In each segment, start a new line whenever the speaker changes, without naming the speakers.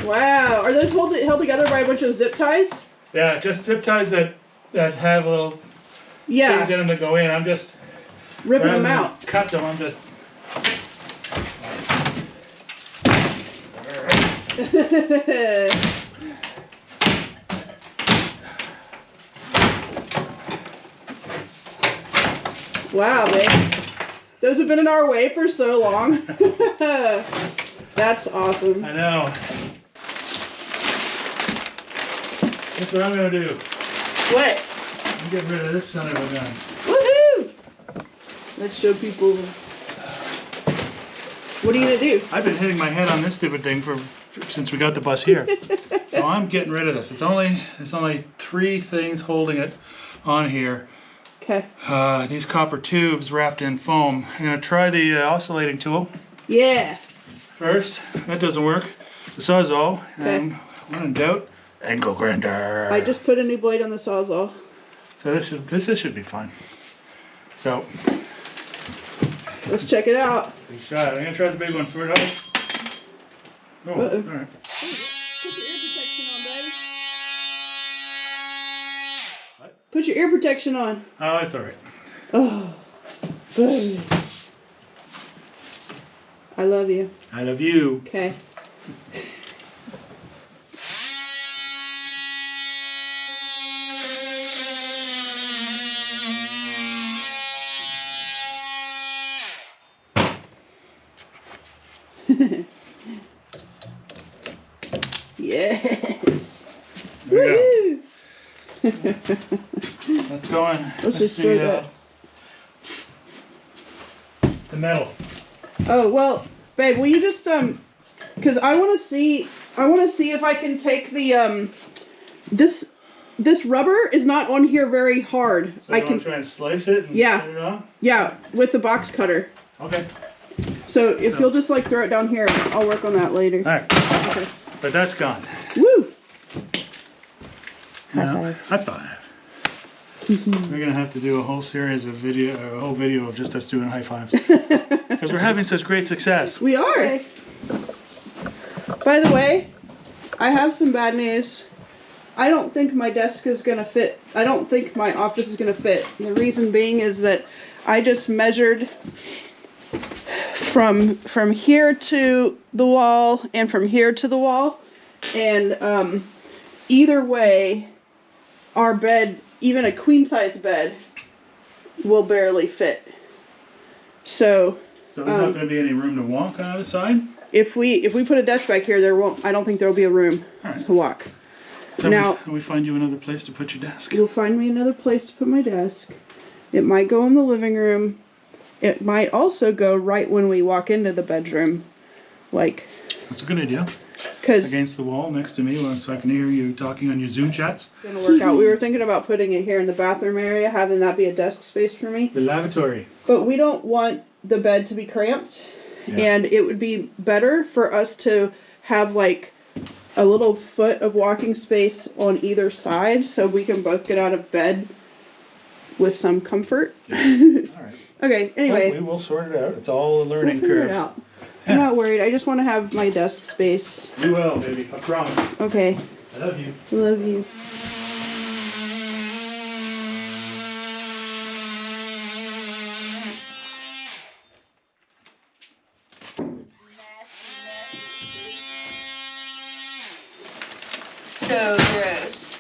Wow, are those held together by a bunch of zip ties?
Yeah, just zip ties that have little things in them that go in. I'm just
ripping them out.
Cut them. I'm just.
Wow, man. Those have been in our way for so long. That's awesome.
I know. That's what I'm gonna do.
What?
I'm getting rid of this son of a gun.
Woohoo! Let's show people. What are you gonna do?
I've been hitting my head on this stupid thing since we got the bus here. So I'm getting rid of this. There's only 3 things holding it on here.
Okay.
These copper tubes wrapped in foam. I'm gonna try the oscillating tool.
Yeah.
First, that doesn't work. The Sawzall.
Okay.
And when in doubt, angle grinder.
I just put a new blade on the Sawzall.
So this should be fine. So
let's check it out.
big shot. I'm gonna try the big one first. Oh, all right.
Put your ear protection on, baby.
What?
Put your ear protection on.
Oh, it's all right.
Oh, baby. I love you.
I love you.
Okay. Yes.
There we go. Let's go in.
Let's just throw that.
The metal.
Oh well, babe, will you just because I want to see if I can take the this rubber is not on here very hard.
So I can try and slice it. And
yeah.
Put it on?
Yeah, with the box cutter.
Okay.
So if you'll just like throw it down here, I'll work on that later.
All right.
Okay.
But that's gone.
Woo!
High five. We're gonna have to do a whole series of a whole video of just us doing high fives because we're having such great success.
We are. Okay. By the way, I have some bad news. I don't think my desk is gonna fit. I don't think my office is gonna fit. And the reason being is that I just measured from here to the wall and from here to the wall, and either way, our bed, even a queen size bed, will barely fit. So
there's not going to be any room to walk on the other side?
If we put a desk back here, I don't think there will be a room to walk.
So
now
we find you another place to put your desk.
You'll find me another place to put my desk. It might go in the living room. It might also go right when we walk into the bedroom. Like,
that's a good idea.
Because
against the wall next to me, so I can hear you talking on your Zoom chats.
It's gonna work out. We were thinking about putting it here in the bathroom area, having that be a desk space for me.
The lavatory.
But we don't want the bed to be cramped, and it would be better for us to have like a little foot of walking space on either side, so we can both get out of bed with some comfort.
Yeah. All right.
Okay. Anyway,
well, we will sort it out. It's all a learning
figure
curve.
it out. I'm not worried. I just want to have my desk space.
You will, baby. I promise.
Okay.
I love you.
I love you. So gross.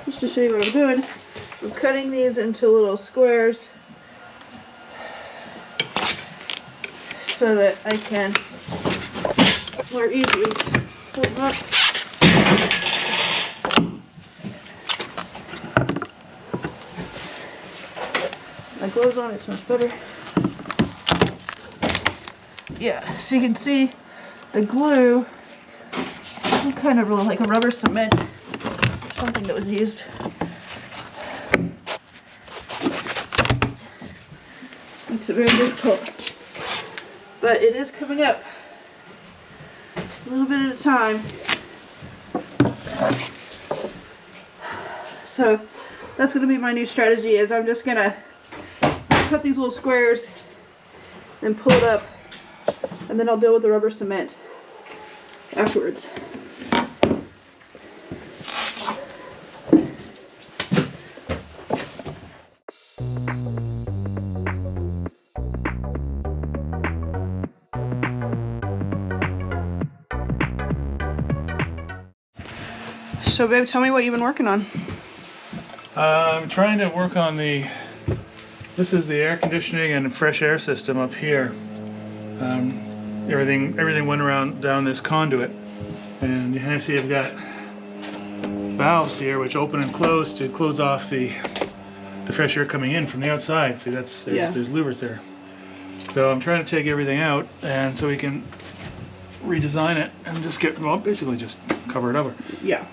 Just to show you what I'm doing, I'm cutting these into little squares so that I can more easily pull them up. my gloves on, it's much better. Yeah, so you can see the glue, some kind of like a rubber cement or something that was used. Makes it very difficult. But it is coming up a little bit at a time. So that's going to be my new strategy, is I'm just going to cut these little squares and pull it up, and then I'll deal with the rubber cement afterwards. So babe, tell me what you've been working on.
I'm trying to work on this is the air conditioning and fresh air system up here. Everything went around down this conduit, and you can see I've got valves here which open and close to close off the fresh air coming in from the outside. See, there's louvers there. So I'm trying to take everything out, and so we can redesign it and just basically just cover it over.
Yeah.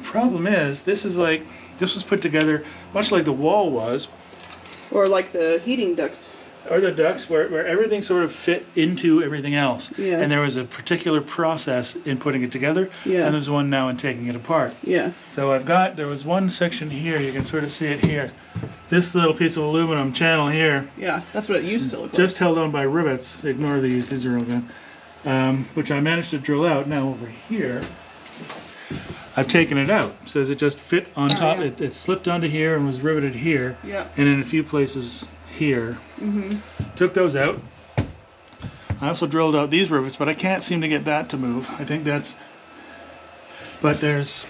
Problem is, this was put together much like the wall was,
or like the heating duct,
or the ducts, where everything sort of fit into everything else.
Yeah.
And there was a particular process in putting it together.
Yeah.
And there's one now in taking it apart.
Yeah.
So there was one section here, you can sort of see it here. This little piece of aluminum channel here.
Yeah, that's what it used to look like.
Just held on by rivets. Ignore these are all good. Which I managed to drill out. Now over here, I've taken it out. So does it just fit on top?
Yeah.
It slipped onto here and was riveted here.
Yeah.
And in a few places here.
Mm-hmm.
Took those out. I also drilled out these rivets, but I can't seem to get that to move. I think that's... But there's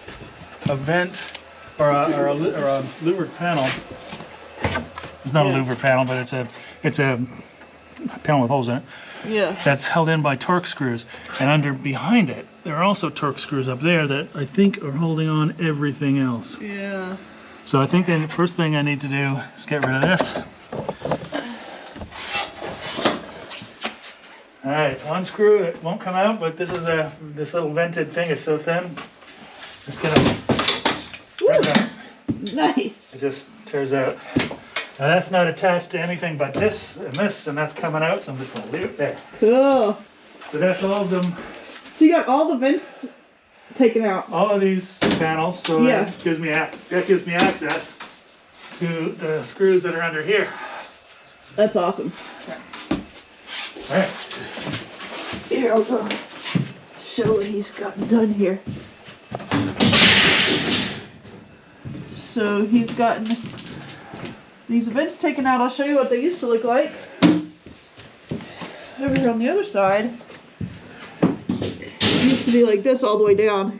a vent or a louvered panel. It's not a louvered panel, but it's a panel with holes in it.
Yeah.
That's held in by Torx screws, and behind it there are also Torx screws up there that I think are holding on everything else.
Yeah.
So I think the first thing I need to do is get rid of this. All right, one screw, it won't come out, but this little vented thing is so thin, it's gonna break out.
Nice.
It just tears out. Now that's not attached to anything but this, and that's coming out, so I'm just gonna leave it there.
Cool.
So that's all of them.
So you got all the vents taken out.
All of these panels, so that gives me access to the screws that are under here.
That's awesome.
All right.
Here, I'll go show what he's gotten done here. So he's gotten these vents taken out. I'll show you what they used to look like. Over here on the other side, it used to be like this all the way down.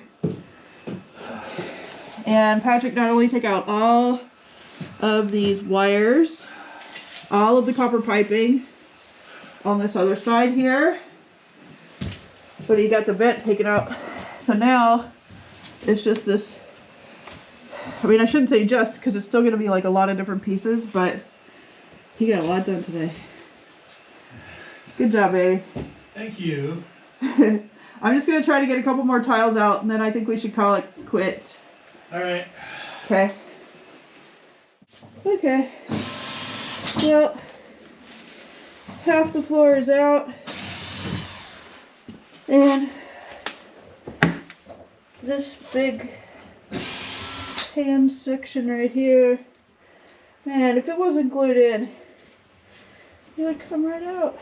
And Patrick not only took out all of these wires, all of the copper piping on this other side here, but he got the vent taken out. So now it's just this, I mean, I shouldn't say just, because it's still going to be like a lot of different pieces, but he got a lot done today. Good job, baby.
Thank you.
I'm just going to try to get a couple more tiles out, and then I think we should call it quits.
All right.
Okay. Okay. Well, half the floor is out, and this big pan section right here, man, if it wasn't glued in, it would come right out.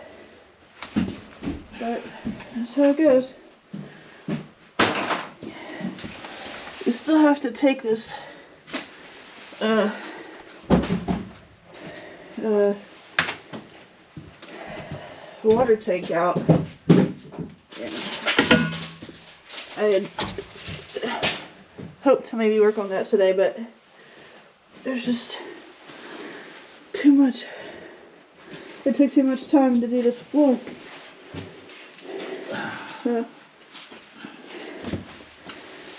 But that's how it goes. You still have to take this water tank out. I had hoped to maybe work on that today, but there's just too much. It took too much time to do this floor. So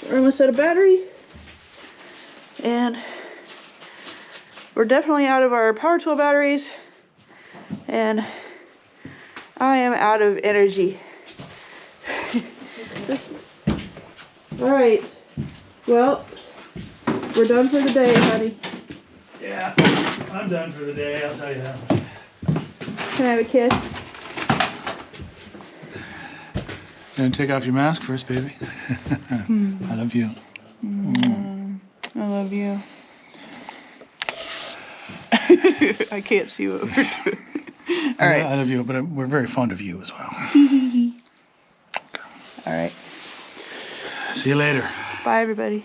we're almost out of battery, and we're definitely out of our power tool batteries, and I am out of energy. All right, well, we're done for the day, honey.
Yeah, I'm done for the day, I'll tell you that.
Can I have a kiss?
You gonna take off your mask first, baby? I love you.
I love you. I can't see what we're doing. All right.
I love you, but we're very fond of you as well.
All right.
See you later.
Bye, everybody.